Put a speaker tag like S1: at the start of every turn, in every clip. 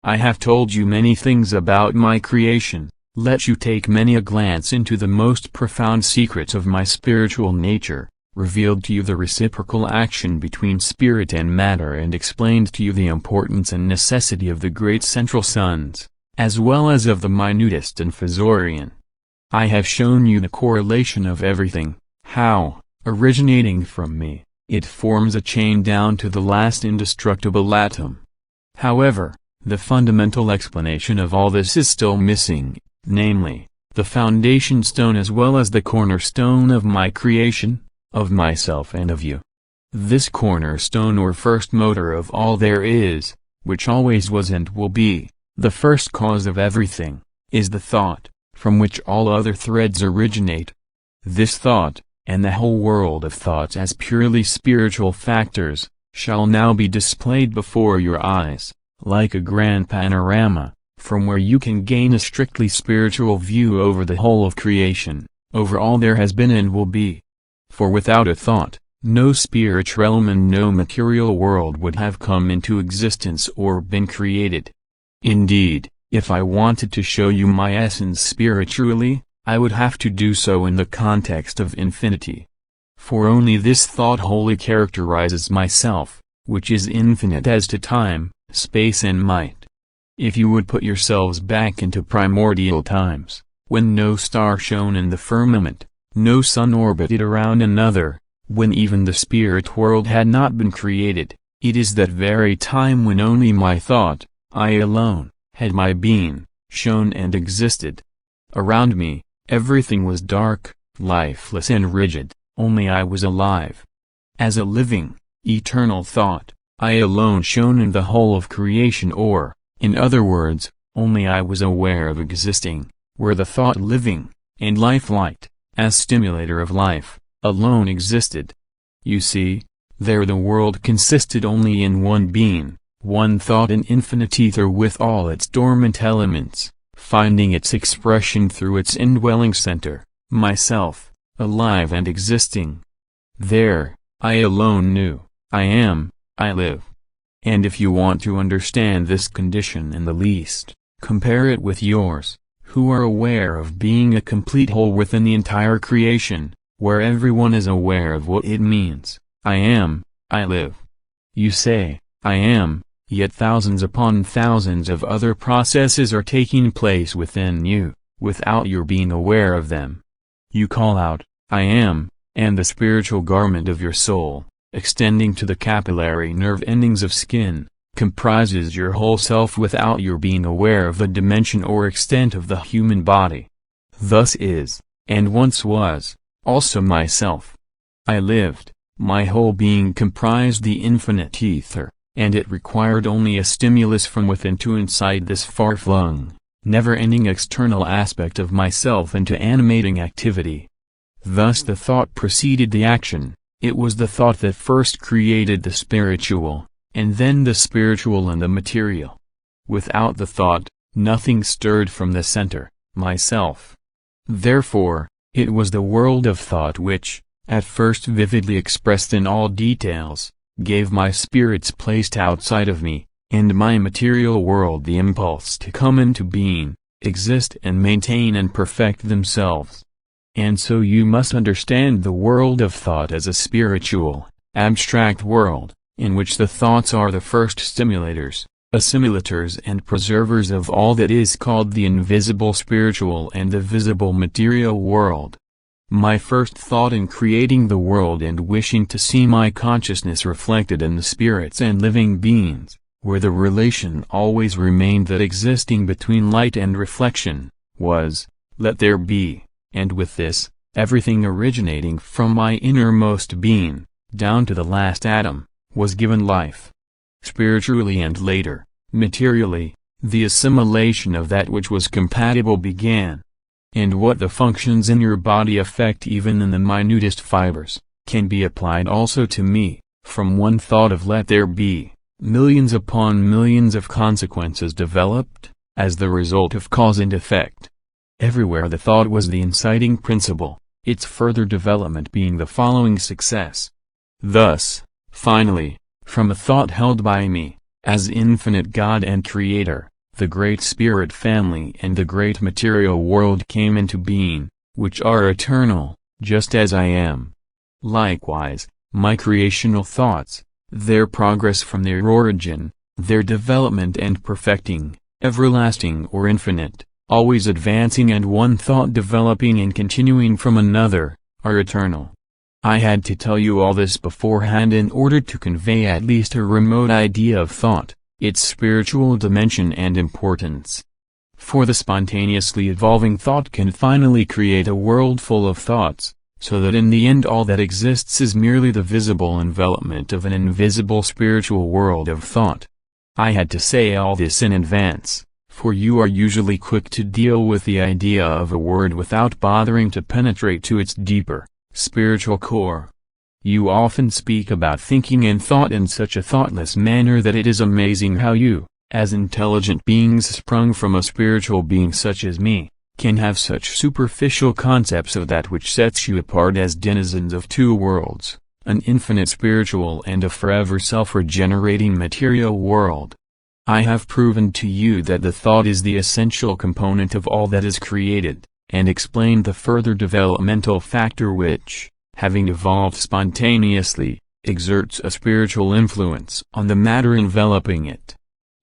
S1: I have told you many things about my creation, let you take many a glance into the most profound secrets of my spiritual nature, revealed to you the reciprocal action between spirit and matter, and explained to you the importance and necessity of the great central suns, as well as of the minutest infusorian. I have shown you the correlation of everything, how, originating from me, it forms a chain down to the last indestructible atom. However, the fundamental explanation of all this is still missing, namely, the foundation stone as well as the cornerstone of my creation, of myself and of you. This cornerstone or first motor of all there is, which always was and will be, the first cause of everything, is the thought, from which all other threads originate. This thought, and the whole world of thoughts as purely spiritual factors, shall now be displayed before your eyes, like a grand panorama, from where you can gain a strictly spiritual view over the whole of creation, over all there has been and will be. For without a thought, no spiritual realm and no material world would have come into existence or been created. Indeed, if I wanted to show you my essence spiritually, I would have to do so in the context of infinity. For only this thought wholly characterizes myself, which is infinite as to time, space and might. If you would put yourselves back into primordial times, when no star shone in the firmament, no sun orbited around another, when even the spirit world had not been created, it is that very time when only my thought, I alone, had my being, shone and existed. Around me, everything was dark, lifeless and rigid, only I was alive. As a living, eternal thought, I alone shone in the whole of creation, or, in other words, only I was aware of existing, where the thought living, and life light, as stimulator of life, alone existed. You see, there the world consisted only in one being, one thought in infinite ether with all its dormant elements, finding its expression through its indwelling center, myself, alive and existing. There, I alone knew, I am, I live. And if you want to understand this condition in the least, compare it with yours, who are aware of being a complete whole within the entire creation, where everyone is aware of what it means, I am, I live. You say, I am, yet thousands upon thousands of other processes are taking place within you, without your being aware of them. You call out, I am, and the spiritual garment of your soul, extending to the capillary nerve endings of skin, comprises your whole self without your being aware of the dimension or extent of the human body. Thus is, and once was, also myself. I lived, my whole being comprised the infinite ether, and it required only a stimulus from within to incite this far-flung, never-ending external aspect of myself into animating activity. Thus the thought preceded the action, it was the thought that first created the spiritual, and then the spiritual and the material. Without the thought, nothing stirred from the center, myself. Therefore, it was the world of thought which, at first vividly expressed in all details, gave my spirits placed outside of me, and my material world the impulse to come into being, exist and maintain and perfect themselves. And so you must understand the world of thought as a spiritual, abstract world, in which the thoughts are the first stimulators, assimilators and preservers of all that is called the invisible spiritual and the visible material world. My first thought in creating the world and wishing to see my consciousness reflected in the spirits and living beings, where the relation always remained that existing between light and reflection, was, let there be. And with this, everything originating from my innermost being, down to the last atom, was given life. Spiritually and later, materially, the assimilation of that which was compatible began. And what the functions in your body affect even in the minutest fibers, can be applied also to me. From one thought of let there be, millions upon millions of consequences developed, as the result of cause and effect. Everywhere the thought was the inciting principle, its further development being the following success. Thus, finally, from a thought held by me, as infinite God and Creator, the great spirit family and the great material world came into being, which are eternal, just as I am. Likewise, my creational thoughts, their progress from their origin, their development and perfecting, everlasting or infinite, always advancing and one thought developing and continuing from another, are eternal. I had to tell you all this beforehand in order to convey at least a remote idea of thought, its spiritual dimension and importance. For the spontaneously evolving thought can finally create a world full of thoughts, so that in the end all that exists is merely the visible envelopment of an invisible spiritual world of thought. I had to say all this in advance, for you are usually quick to deal with the idea of a word without bothering to penetrate to its deeper, spiritual core. You often speak about thinking and thought in such a thoughtless manner that it is amazing how you, as intelligent beings sprung from a spiritual being such as me, can have such superficial concepts of that which sets you apart as denizens of two worlds, an infinite spiritual and a forever self-regenerating material world. I have proven to you that the thought is the essential component of all that is created, and explained the further developmental factor which, having evolved spontaneously, exerts a spiritual influence on the matter enveloping it.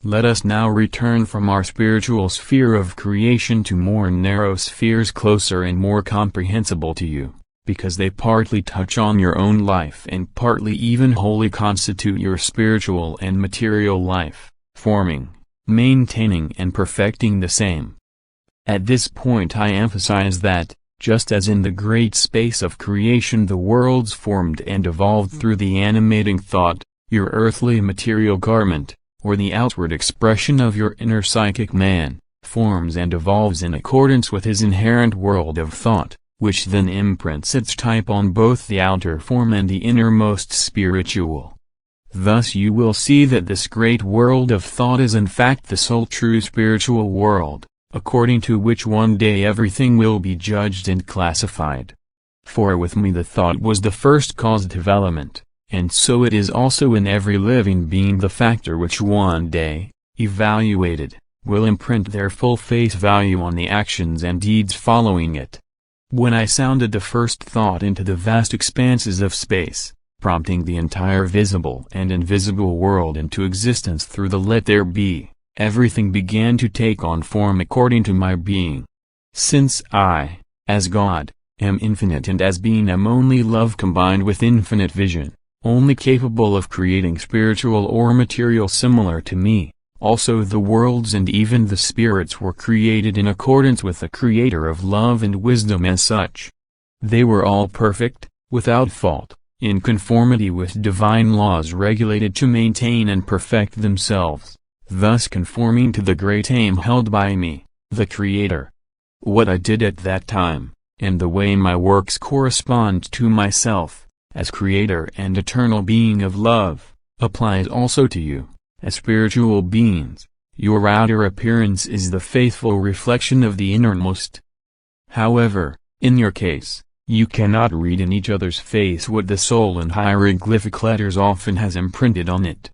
S1: Let us now return from our spiritual sphere of creation to more narrow spheres closer and more comprehensible to you, because they partly touch on your own life and partly even wholly constitute your spiritual and material life, forming, maintaining and perfecting the same. At this point I emphasize that, just as in the great space of creation the worlds formed and evolved through the animating thought, your earthly material garment, or the outward expression of your inner psychic man, forms and evolves in accordance with his inherent world of thought, which then imprints its type on both the outer form and the innermost spiritual. Thus you will see that this great world of thought is in fact the sole true spiritual world, according to which one day everything will be judged and classified. For with me the thought was the first causative element, and so it is also in every living being the factor which one day, evaluated, will imprint their full face value on the actions and deeds following it. When I sounded the first thought into the vast expanses of space, prompting the entire visible and invisible world into existence through the let there be, everything began to take on form according to my being. Since I, as God, am infinite and as being am only love combined with infinite vision, only capable of creating spiritual or material similar to me, also the worlds and even the spirits were created in accordance with the Creator of love and wisdom as such. They were all perfect, without fault, in conformity with divine laws regulated to maintain and perfect themselves, thus conforming to the great aim held by me, the Creator. What I did at that time, and the way my works correspond to myself, as Creator and eternal being of love, applies also to you, as spiritual beings. Your outer appearance is the faithful reflection of the innermost. However, in your case, you cannot read in each other's face what the soul in hieroglyphic letters often has imprinted on it.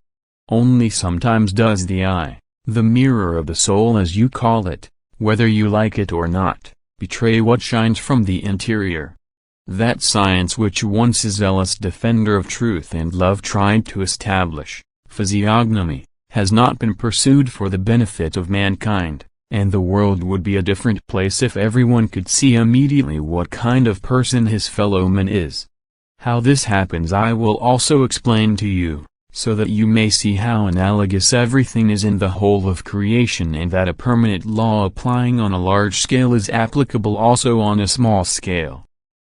S1: Only sometimes does the eye, the mirror of the soul as you call it, whether you like it or not, betray what shines from the interior. That science which once a zealous defender of truth and love tried to establish, physiognomy, has not been pursued for the benefit of mankind, and the world would be a different place if everyone could see immediately what kind of person his fellow man is. How this happens I will also explain to you, so that you may see how analogous everything is in the whole of creation and that a permanent law applying on a large scale is applicable also on a small scale.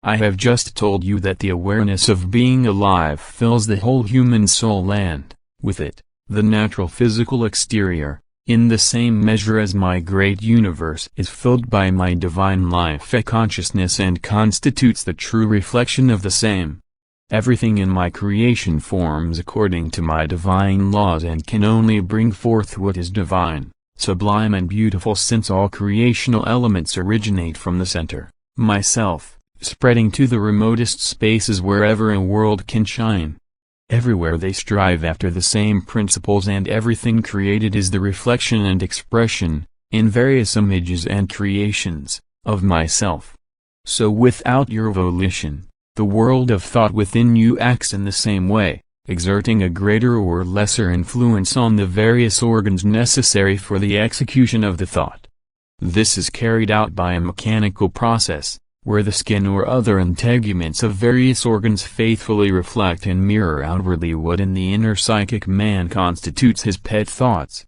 S1: I have just told you that the awareness of being alive fills the whole human soul and, with it, the natural physical exterior, in the same measure as my great universe is filled by my divine life and consciousness and constitutes the true reflection of the same. Everything in my creation forms according to my divine laws and can only bring forth what is divine, sublime and beautiful, since all creational elements originate from the center, myself, spreading to the remotest spaces wherever a world can shine. Everywhere they strive after the same principles, and everything created is the reflection and expression, in various images and creations, of myself. So without your volition, the world of thought within you acts in the same way, exerting a greater or lesser influence on the various organs necessary for the execution of the thought. This is carried out by a mechanical process, where the skin or other integuments of various organs faithfully reflect and mirror outwardly what in the inner psychic man constitutes his pet thoughts.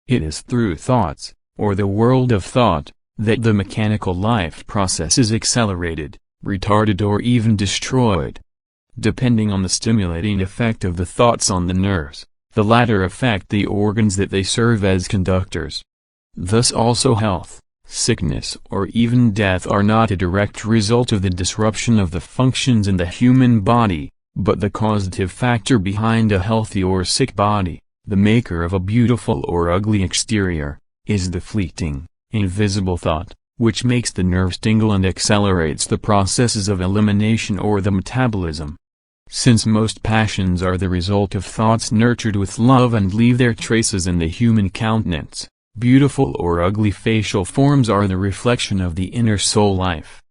S1: It is through thoughts, or the world of thought, that the mechanical life process is accelerated, retarded, or even destroyed. Depending on the stimulating effect of the thoughts on the nerves, the latter affect the organs that they serve as conductors. Thus also health, sickness, or even death are not a direct result of the disruption of the functions in the human body, but the causative factor behind a healthy or sick body, the maker of a beautiful or ugly exterior, is the fleeting, invisible thought, which makes the nerves tingle and accelerates the processes of elimination or the metabolism. Since most passions are the result of thoughts nurtured with love and leave their traces in the human countenance, beautiful or ugly facial forms are the reflection of the inner soul life.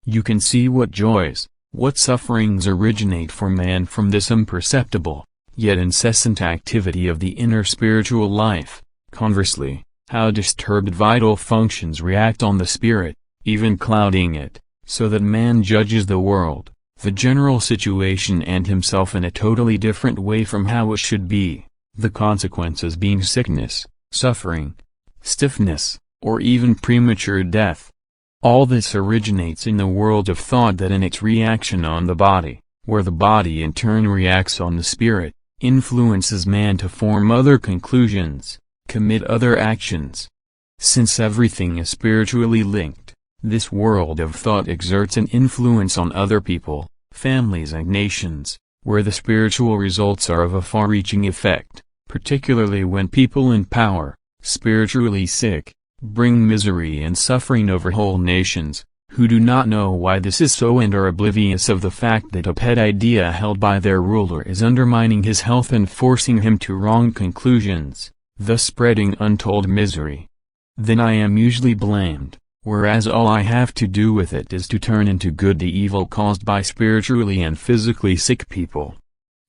S1: You can see what joys, what sufferings originate for man from this imperceptible, yet incessant activity of the inner spiritual life. Conversely, how disturbed vital functions react on the spirit, even clouding it, so that man judges the world, the general situation and himself in a totally different way from how it should be, the consequences being sickness, suffering, stiffness, or even premature death. All this originates in the world of thought that in its reaction on the body, where the body in turn reacts on the spirit, influences man to form other conclusions, commit other actions. Since everything is spiritually linked, this world of thought exerts an influence on other people, families and nations, where the spiritual results are of a far-reaching effect, particularly when people in power, spiritually sick, bring misery and suffering over whole nations, who do not know why this is so and are oblivious of the fact that a pet idea held by their ruler is undermining his health and forcing him to wrong conclusions, thus spreading untold misery. Then I am usually blamed, whereas all I have to do with it is to turn into good the evil caused by spiritually and physically sick people.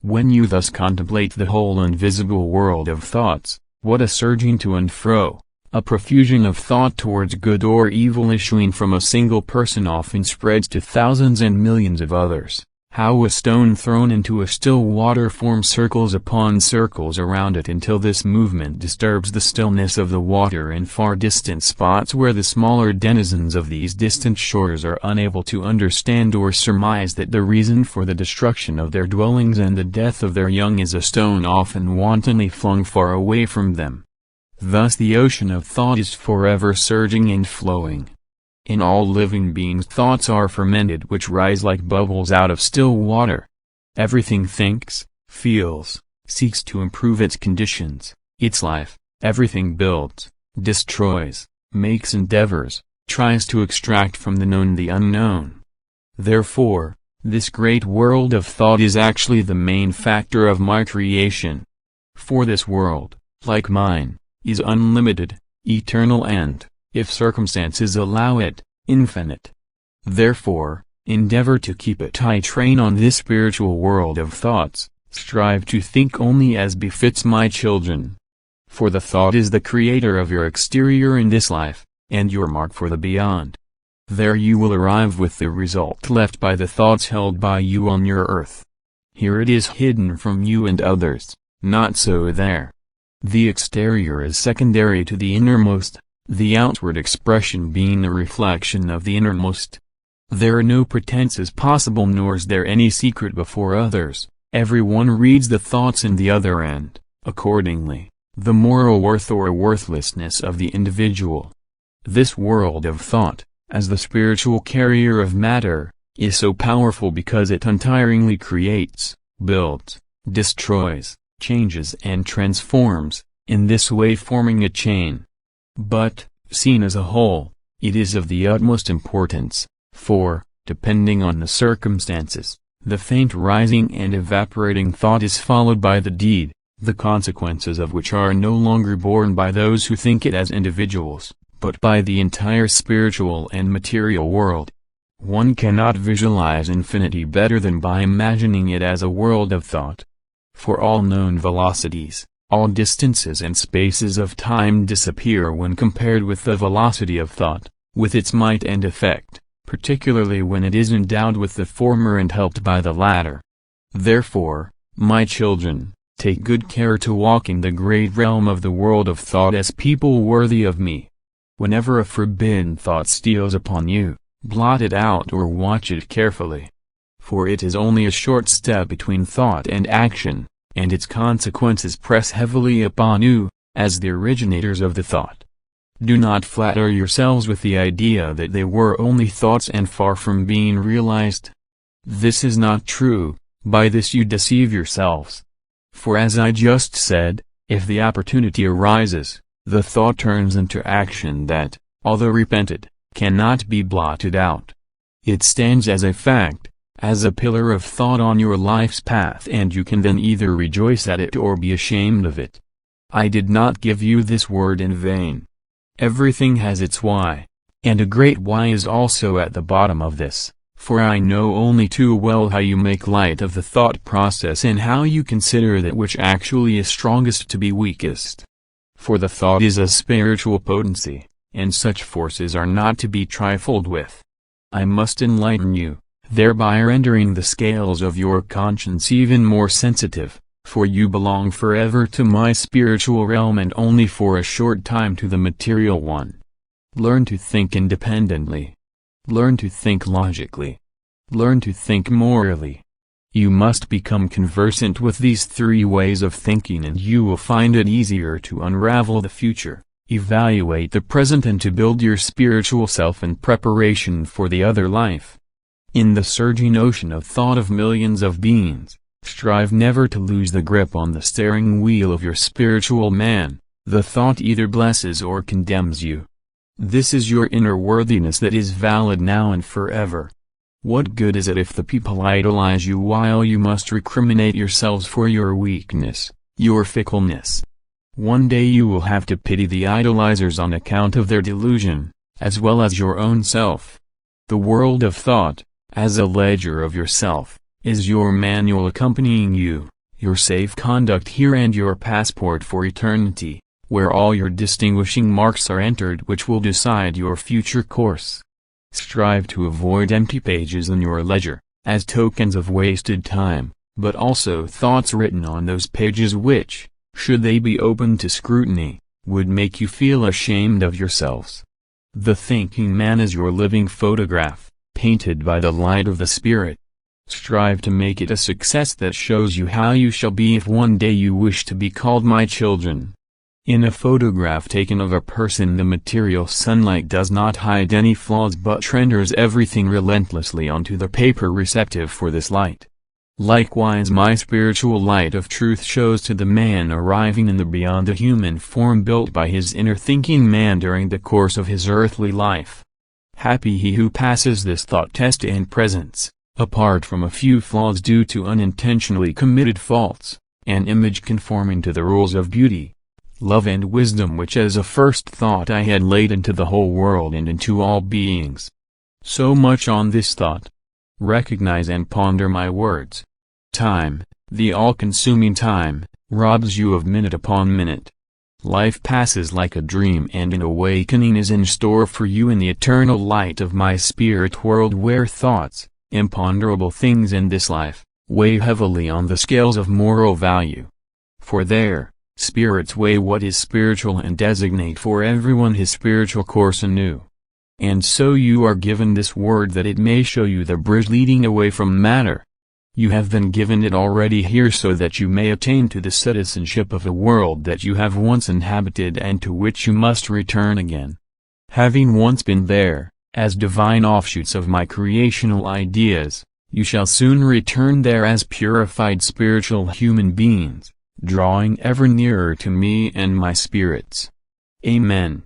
S1: When you thus contemplate the whole invisible world of thoughts, what a surging to and fro, a profusion of thought towards good or evil issuing from a single person often spreads to thousands and millions of others. How a stone thrown into a still water forms circles upon circles around it until this movement disturbs the stillness of the water in far distant spots where the smaller denizens of these distant shores are unable to understand or surmise that the reason for the destruction of their dwellings and the death of their young is a stone often wantonly flung far away from them. Thus the ocean of thought is forever surging and flowing. In all living beings thoughts are fermented which rise like bubbles out of still water. Everything thinks, feels, seeks to improve its conditions, its life, everything builds, destroys, makes endeavors, tries to extract from the known the unknown. Therefore, this great world of thought is actually the main factor of my creation. For this world, like mine, is unlimited, eternal and, if circumstances allow it, infinite. Therefore, endeavor to keep a tight train on this spiritual world of thoughts, strive to think only as befits my children. For the thought is the creator of your exterior in this life, and your mark for the beyond. There you will arrive with the result left by the thoughts held by you on your earth. Here it is hidden from you and others, not so there. The exterior is secondary to the innermost, the outward expression being a reflection of the innermost. There are no pretenses possible nor is there any secret before others, every one reads the thoughts in the other and, accordingly, the moral worth or worthlessness of the individual. This world of thought, as the spiritual carrier of matter, is so powerful because it untiringly creates, builds, destroys, changes and transforms, in this way forming a chain. But, seen as a whole, it is of the utmost importance, for, depending on the circumstances, The faint rising and evaporating thought is followed by the deed, the consequences of which are no longer borne by those who think it as individuals, but by the entire spiritual and material world. One cannot visualize infinity better than by imagining it as a world of thought. For all known velocities, all distances and spaces of time disappear when compared with the velocity of thought, with its might and effect, particularly when it is endowed with the former and helped by the latter. Therefore, my children, take good care to walk in the great realm of the world of thought as people worthy of me. Whenever a forbidden thought steals upon you, blot it out or watch it carefully. For it is only a short step between thought and action, and its consequences press heavily upon you, as the originators of the thought. Do not flatter yourselves with the idea that they were only thoughts and far from being realized. This is not true, by this you deceive yourselves. For as I just said, if the opportunity arises, the thought turns into action that, although repented, cannot be blotted out. It stands as a fact, as a pillar of thought on your life's path, and you can then either rejoice at it or be ashamed of it. I did not give you this word in vain. Everything has its why, and a great why is also at the bottom of this, for I know only too well how you make light of the thought process and how you consider that which actually is strongest to be weakest. For the thought is a spiritual potency, and such forces are not to be trifled with. I must enlighten you, thereby rendering the scales of your conscience even more sensitive, for you belong forever to my spiritual realm and only for a short time to the material one. Learn to think independently. Learn to think logically. Learn to think morally. You must become conversant with these three ways of thinking and you will find it easier to unravel the future, evaluate the present and to build your spiritual self in preparation for the other life. In the surging ocean of thought of millions of beings, strive never to lose the grip on the steering wheel of your spiritual man. The thought either blesses or condemns you. This is your inner worthiness that is valid now and forever. What good is it if the people idolize you while you must recriminate yourselves for your weakness, your fickleness? One day you will have to pity the idolizers on account of their delusion, as well as your own self. The world of thought, as a ledger of yourself, is your manual accompanying you, your safe conduct here and your passport for eternity, where all your distinguishing marks are entered which will decide your future course. Strive to avoid empty pages in your ledger, as tokens of wasted time, but also thoughts written on those pages which, should they be open to scrutiny, would make you feel ashamed of yourselves. The thinking man is your living photograph, painted by the light of the Spirit. Strive to make it a success that shows you how you shall be if one day you wish to be called my children. In a photograph taken of a person, the material sunlight does not hide any flaws but renders everything relentlessly onto the paper receptive for this light. Likewise my spiritual light of truth shows to the man arriving in the beyond a human form built by his inner thinking man during the course of his earthly life. Happy he who passes this thought test and presents, apart from a few flaws due to unintentionally committed faults, an image conforming to the rules of beauty, love and wisdom which as a first thought I had laid into the whole world and into all beings. So much on this thought. Recognize and ponder my words. Time, the all-consuming time, robs you of minute upon minute. Life passes like a dream and an awakening is in store for you in the eternal light of my spirit world where thoughts, imponderable things in this life, weigh heavily on the scales of moral value. For there, spirits weigh what is spiritual and designate for everyone his spiritual course anew. And so you are given this word that it may show you the bridge leading away from matter. You have been given it already here so that you may attain to the citizenship of a world that you have once inhabited and to which you must return again. Having once been there, as divine offshoots of my creational ideas, you shall soon return there as purified spiritual human beings, drawing ever nearer to me and my spirits. Amen.